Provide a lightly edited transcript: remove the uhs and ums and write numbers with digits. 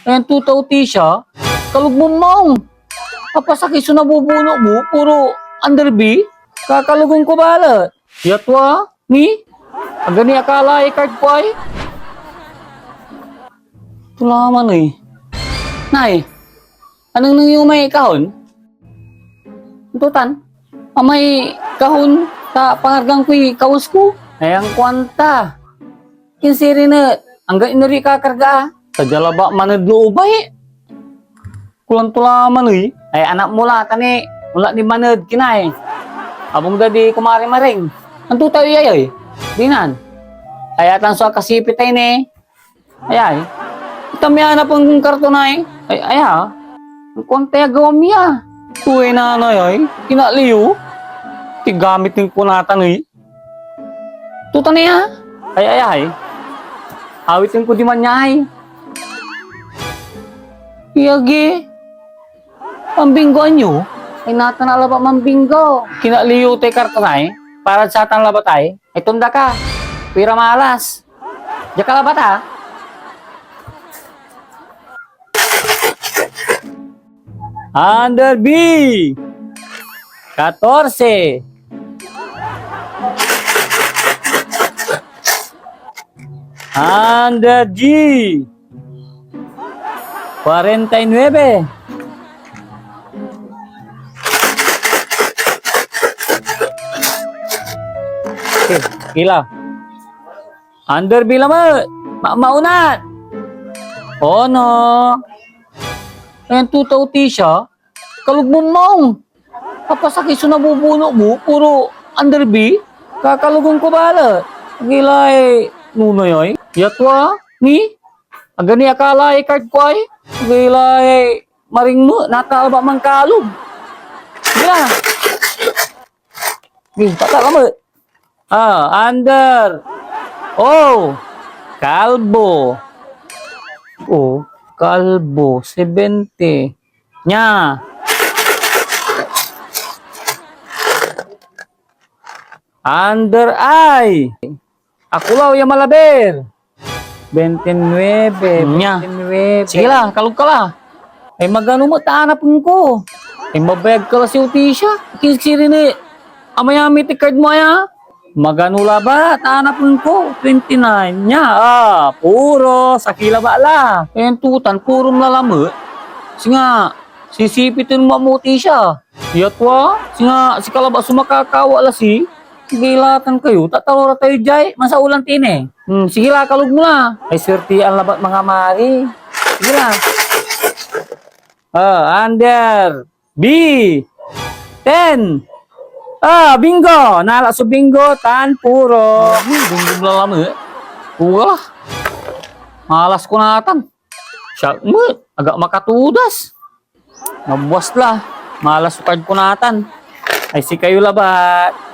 Ayan, tutaw ti siya. Kalug mo maong. Kapasakit so nabubuno mo, puro underbee. Kakalugong ko bala. Yatwa, ni? Agani akala card ko ay. Tulaman eh. Nay, anong nang yung may kahon? Tutan, may kahon sa pangargang ko'y kawas ko. Ayang kwanta. Kinsiri na, hanggang inari kakarga. Sa jalaba manadlo ubay. Kulang tulaman eh. Ay anak mula tani, mula ni manad kinay. Abong dadi kumari-maring. Ang tutaw yay. Dinan. Ay atang so kasipit ay ne. Ay. Itamya na pang karton ay. Ay ha. Ang konti agawam niya. Tuwi na ay. Kinaliyo. Tigamit ng kunatan ay. Tuta niya. Ay. Awitin ko di man niya ay. Iyagi. Pambinggoan nyo. Ay natanala pa mambinggo. Kinaliyo tayo karton ay. Para sa atang labatay. Ay tunda ka. Pira malas. Diya ka labat ha. Under B 14 Under G 49 Okay, gila. Under B lama maunat. Oh no. Ayan, tutaw ti siya. Kalug mo maong. Kapasakit so nabubuno mo, puro underbee. Kakalugong ko bala. Gilay, nunoy ay. Yatwa, ni? Agani akala card ko ay. Gilay, maring mo, nakalaba mang kalog. Gila. Pataka mo. Under. Oh, kalbo. Oh. Kalbo, 70. Nya. Under I. Akulaw yung malaber. 29. Nya. 29. Sige lang, kalog ka lang. Ay magano mo, taanapin ko. Ay mabayag ka lang si Utisha. Kinsiri ni amayami card mo ya. Magano la ba? Taanapin ko. 29 nya. Puro. Sakila ba la? Ayan tutan, puro nalamu. Singa, sisipitin mo amuti siya. Yatwa, singa, si kalaba sumakakawa la si. Gilatan kayo, tatalora tayo jay. Masa ulang tine. Sige la, kalog mo la. Ay swerte ang labat mga mari. Sige la. Under B 10. Bingo! Nala so bingo, tan puro. Bingo na lama eh. Pura. Malas ko natan. Siya, agak makatudas. Mabuwas la. Malas so card ko natan. Ay si kayo labat.